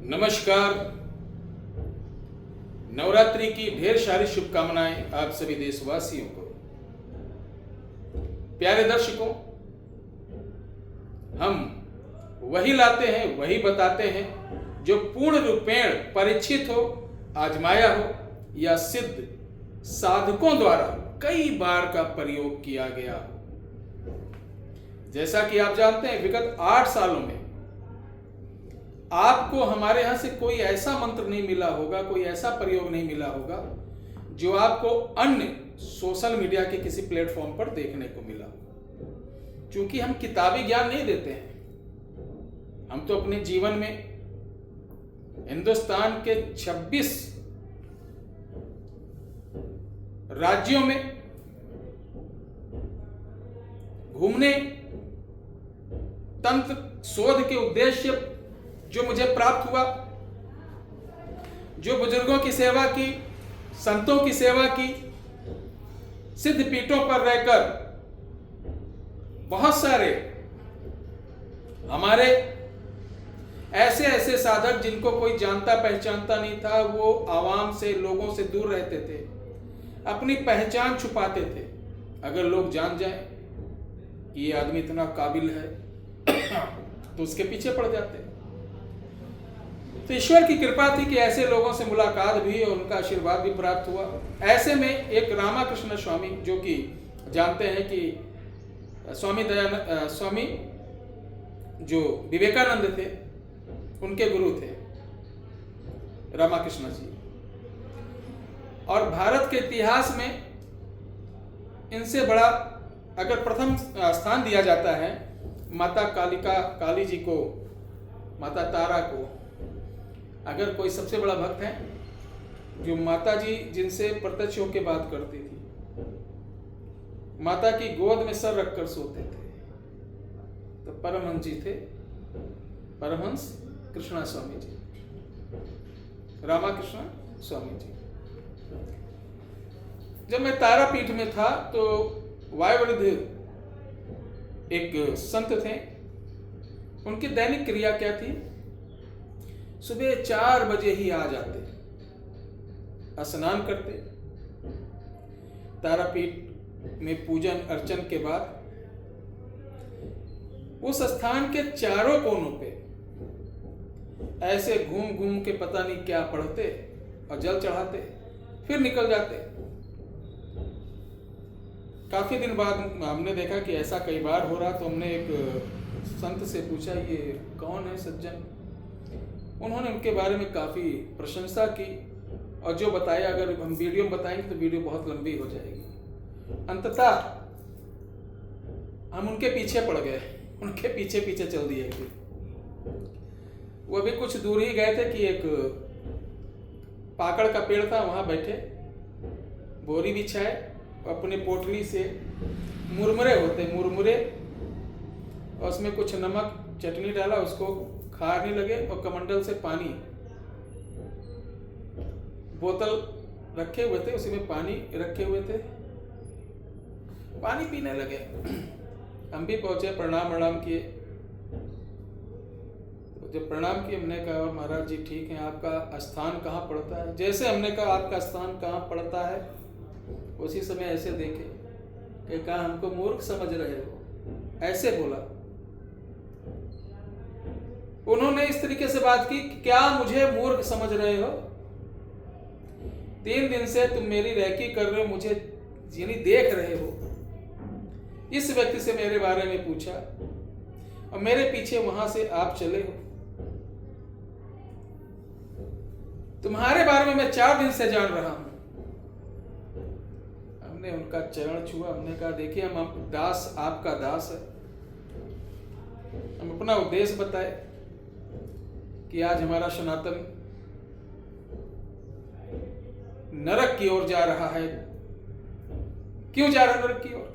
नमस्कार। नवरात्रि की ढेर सारी शुभकामनाएं आप सभी देशवासियों को। प्यारे दर्शकों, हम वही लाते हैं, वही बताते हैं जो पूर्ण रूपेण परीक्षित हो, आजमाया हो या सिद्ध साधकों द्वारा कई बार का प्रयोग किया गया हो। जैसा कि आप जानते हैं, विगत 8 सालों में आपको हमारे यहां से कोई ऐसा मंत्र नहीं मिला होगा, कोई ऐसा प्रयोग नहीं मिला होगा जो आपको अन्य सोशल मीडिया के किसी प्लेटफॉर्म पर देखने को मिला। क्योंकि हम किताबी ज्ञान नहीं देते हैं, हम तो अपने जीवन में हिंदुस्तान के 26 राज्यों में घूमने, तंत्र शोध के उद्देश्य जो मुझे प्राप्त हुआ, जो बुजुर्गों की सेवा की, संतों की सेवा की, सिद्ध पीठों पर रहकर बहुत सारे हमारे ऐसे ऐसे साधक जिनको कोई जानता पहचानता नहीं था, वो आवाम से, लोगों से दूर रहते थे, अपनी पहचान छुपाते थे। अगर लोग जान जाएं कि ये आदमी इतना काबिल है तो उसके पीछे पड़ जाते। तो ईश्वर की कृपा थी कि ऐसे लोगों से मुलाकात भी और उनका आशीर्वाद भी प्राप्त हुआ। ऐसे में एक रामाकृष्ण स्वामी, जो कि जानते हैं कि स्वामी जो विवेकानंद थे, उनके गुरु थे रामाकृष्ण जी। और भारत के इतिहास में इनसे बड़ा अगर प्रथम स्थान दिया जाता है माता काली जी को, माता तारा को, अगर कोई सबसे बड़ा भक्त है जो माता जी जिनसे प्रत्यक्ष होकर बात करती थी, माता की गोद में सर रखकर सोते थे, तो परमहंस जी थे, परमहंस कृष्णा स्वामी जी, रामाकृष्ण स्वामी जी। जब मैं तारापीठ में था तो वायुवृद्ध एक संत थे। उनकी दैनिक क्रिया क्या थी? सुबह 4 बजे ही आ जाते, स्नान करते, तारापीठ में पूजन अर्चन के बाद उस स्थान के चारों कोनों पे ऐसे घूम घूम के पता नहीं क्या पढ़ते और जल चढ़ाते, फिर निकल जाते। काफी दिन बाद हमने देखा कि ऐसा कई बार हो रहा, तो हमने एक संत से पूछा, ये कौन है सज्जन? उन्होंने उनके बारे में काफी प्रशंसा की और जो बताया, अगर हम वीडियो में बताएंगे तो वीडियो बहुत लंबी हो जाएगी। अंततः हम उनके पीछे पड़ गए, उनके पीछे पीछे चल दिए। वो भी कुछ दूर ही गए थे कि एक पाकड़ का पेड़ था, वहां बैठे, बोरी बिछाए, अपने पोटली से मुरमुरे होते, मुरमुरे, और उसमें कुछ नमक चटनी डाला, उसको खाने लगे और कमंडल से पानी, बोतल रखे हुए थे, उसी में पानी रखे हुए थे, पानी पीने लगे। हम भी पहुंचे, प्रणाम किए। तो जब प्रणाम किए, हमने कहा, महाराज जी ठीक है, आपका स्थान कहाँ पड़ता है? जैसे हमने कहा आपका स्थान कहाँ पड़ता है, उसी समय ऐसे देखे कि कहा हमको मूर्ख समझ रहे हो, ऐसे बोला। उन्होंने इस तरीके से बात की, क्या मुझे मूर्ख समझ रहे हो? 3 दिन से तुम मेरी रैकी कर रहे हो, मुझे यानी देख रहे हो। इस व्यक्ति से मेरे बारे में पूछा और मेरे पीछे वहां से आप चले हो। तुम्हारे बारे में मैं 4 दिन से जान रहा हूं। हमने उनका चरण छुआ, हमने कहा, देखिए हम दास, आपका दास है। हम अपना उद्देश्य बताए कि आज हमारा सनातन नरक की ओर जा रहा है। क्यों जा रहा है नरक की ओर?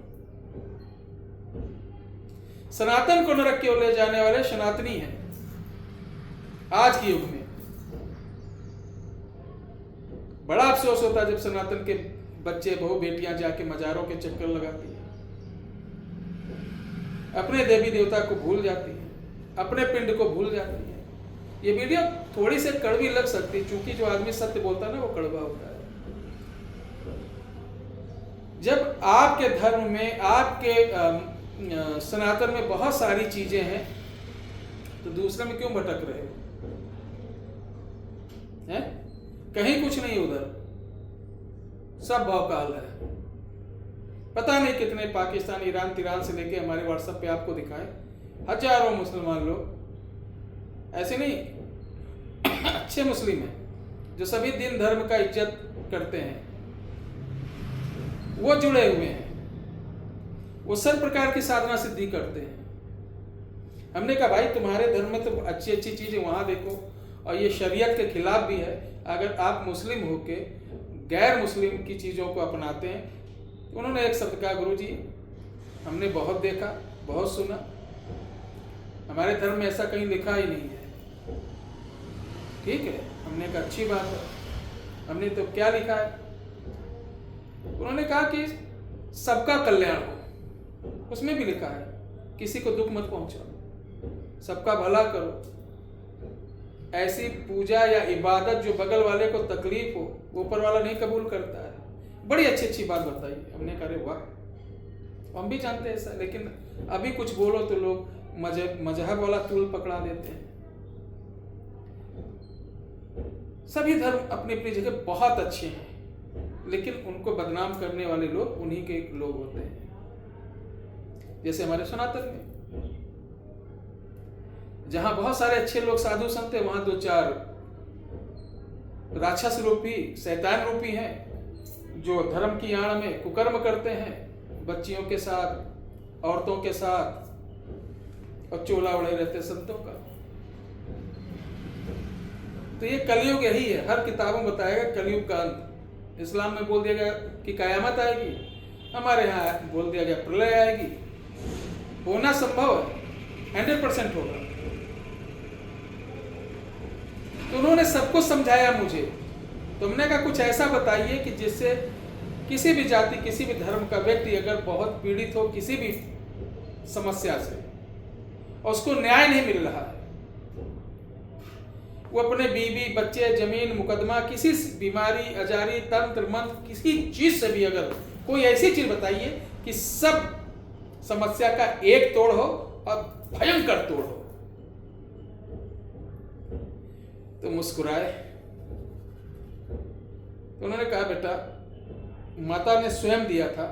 सनातन को नरक की ओर ले जाने वाले सनातनी हैं आज के युग में। बड़ा अफसोस होता है जब सनातन के बच्चे, बहू, बेटियां जाके मजारों के चक्कर लगाती हैं, अपने देवी देवता को भूल जाती हैं, अपने पिंड को भूल जाती हैं, ये वीडियो थोड़ी सी कड़वी लग सकती, क्योंकि जो आदमी सत्य बोलता है ना वो कड़वा होता है। जब आपके धर्म में, आपके सनातन में बहुत सारी चीजें हैं, तो दूसरे में क्यों भटक रहे हो? हैं? कहीं कुछ नहीं, उधर सब भौकाल है। पता नहीं कितने पाकिस्तान, ईरान, तिरान से लेके हमारे व्हाट्सएप पे आपको दिखाए, हजारों मुसलमान लोग ऐसे नहीं अच्छे मुस्लिम हैं जो सभी दिन धर्म का इज्जत करते हैं, वो जुड़े हुए हैं, वो सब प्रकार की साधना सिद्धि करते हैं। हमने कहा भाई तुम्हारे धर्म में तो अच्छी अच्छी चीजें वहां देखो, और ये शरीयत के खिलाफ भी है। अगर आप मुस्लिम होके गैर मुस्लिम की चीजों को अपनाते हैं, तो उन्होंने एक शब्द कहा, गुरु जी हमने बहुत देखा, बहुत सुना, हमारे धर्म में ऐसा कहीं लिखा ही नहीं है। ठीक है, हमने कहा अच्छी बात है, हमने तो क्या लिखा है? उन्होंने कहा कि सबका कल्याण हो, उसमें भी लिखा है किसी को दुख मत पहुंचाओ, सबका भला करो। ऐसी पूजा या इबादत जो बगल वाले को तकलीफ हो, वो ऊपर वाला नहीं कबूल करता है। बड़ी अच्छी अच्छी बात बताई। हमने कहा वाह, हम भी जानते हैं ऐसा, लेकिन अभी कुछ बोलो तो लोग मजहब वाला तूल पकड़ा देते हैं। सभी धर्म अपनी अपनी जगह बहुत अच्छे हैं, लेकिन उनको बदनाम करने वाले लोग उन्हीं के लोग होते हैं। जैसे हमारे सनातन में जहां बहुत सारे अच्छे लोग साधु संत हैं, वहां 2-4 राक्षस रूपी, शैतान रूपी हैं जो धर्म की आड़ में कुकर्म करते हैं, बच्चियों के साथ, औरतों के साथ, और चोला उड़े रहते संतों का। तो ये कलयुग यही है, हर किताबों में बताएगा कलयुग का अंत। इस्लाम में बोल दिया गया कि कयामत आएगी, हमारे यहाँ बोल दिया गया प्रलय आएगी। होना संभव है, 100% होगा। तो उन्होंने सबको समझाया मुझे, तुमने कहा कुछ ऐसा बताइए कि जिससे किसी भी जाति, किसी भी धर्म का व्यक्ति अगर बहुत पीड़ित हो किसी भी समस्या से और उसको न्याय नहीं मिल रहा है, वो अपने बीवी, बच्चे, जमीन, मुकदमा, किसी बीमारी, अजारी, तंत्र, मंत्र, किसी चीज से भी अगर कोई ऐसी चीज बताइए कि सब समस्या का एक तोड़ हो और भयंकर तोड़ हो। तो मुस्कुराए। तो उन्होंने कहा बेटा, माता ने स्वयं दिया था,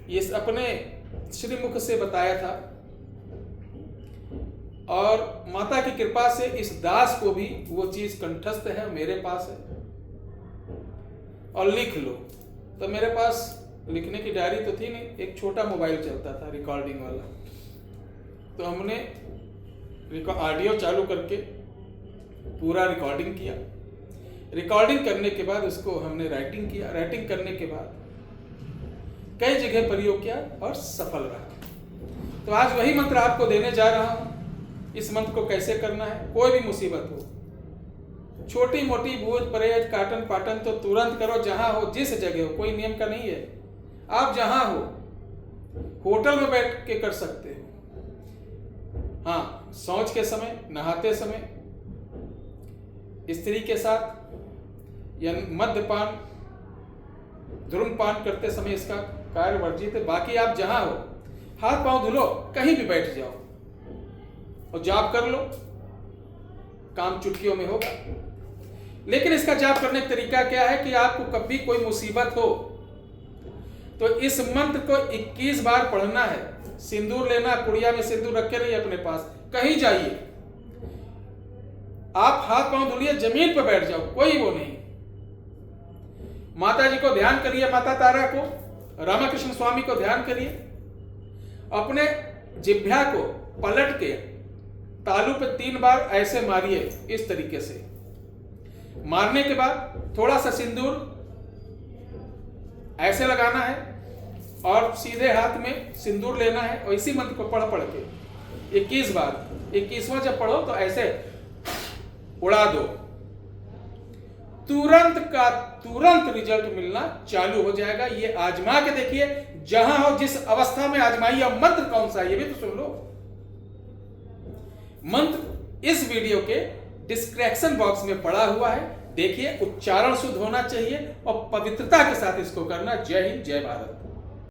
ये अपने श्रीमुख से बताया था, और माता की कृपा से इस दास को भी वो चीज कंठस्थ है, मेरे पास है, और लिख लो। तो मेरे पास लिखने की डायरी तो थी नहीं, एक छोटा मोबाइल चलता था रिकॉर्डिंग वाला। तो हमने ऑडियो चालू करके पूरा रिकॉर्डिंग किया। रिकॉर्डिंग करने के बाद उसको हमने राइटिंग किया। राइटिंग करने के बाद कई जगह प्रयोग किया और सफल रहा। तो आज वही मंत्र आपको देने जा रहा हूं। इस मंत्र को कैसे करना है, कोई भी मुसीबत हो, छोटी मोटी भूत परेज काटन पाटन, तो तुरंत करो, जहां हो, जिस जगह हो, कोई नियम का नहीं है। आप जहां हो, होटल में बैठ के कर सकते हो। हाँ, शौच के समय, नहाते समय, स्त्री के साथ या मद्यपान, धूम्रपान करते समय इसका कार्य वर्जित है। बाकी आप जहां हो, हाथ पांव धुलो, कहीं भी बैठ जाओ और जाप कर लो, काम चुटकियों में होगा। लेकिन इसका जाप करने का तरीका क्या है कि आपको कभी कोई मुसीबत हो तो इस मंत्र को 21 बार पढ़ना है। सिंदूर लेना, कुड़िया में सिंदूर रखे रहिए अपने पास, कहीं जाइए, आप हाथ पांव धुलिए, जमीन पर बैठ जाओ, कोई वो नहीं। माता जी को ध्यान करिए, माता तारा को, रामकृष्ण स्वामी को ध्यान करिए। अपने जिह्वा को पलट के तालू पे 3 बार ऐसे मारिए, इस तरीके से। मारने के बाद थोड़ा सा सिंदूर ऐसे लगाना है और सीधे हाथ में सिंदूर लेना है और इसी मंत्र को पढ़ के 21 बार, 21वां जब पढ़ो तो ऐसे उड़ा दो। तुरंत का तुरंत रिजल्ट मिलना चालू हो जाएगा। ये आजमा के देखिए, जहां हो, जिस अवस्था में आजमाइए। और मंत्र कौन सा है ये भी तो सुन लो। मंत्र इस वीडियो के डिस्क्रिप्शन बॉक्स में पड़ा हुआ है, देखिए। उच्चारण शुद्ध होना चाहिए और पवित्रता के साथ इसको करना। जय हिंद, जय भारत।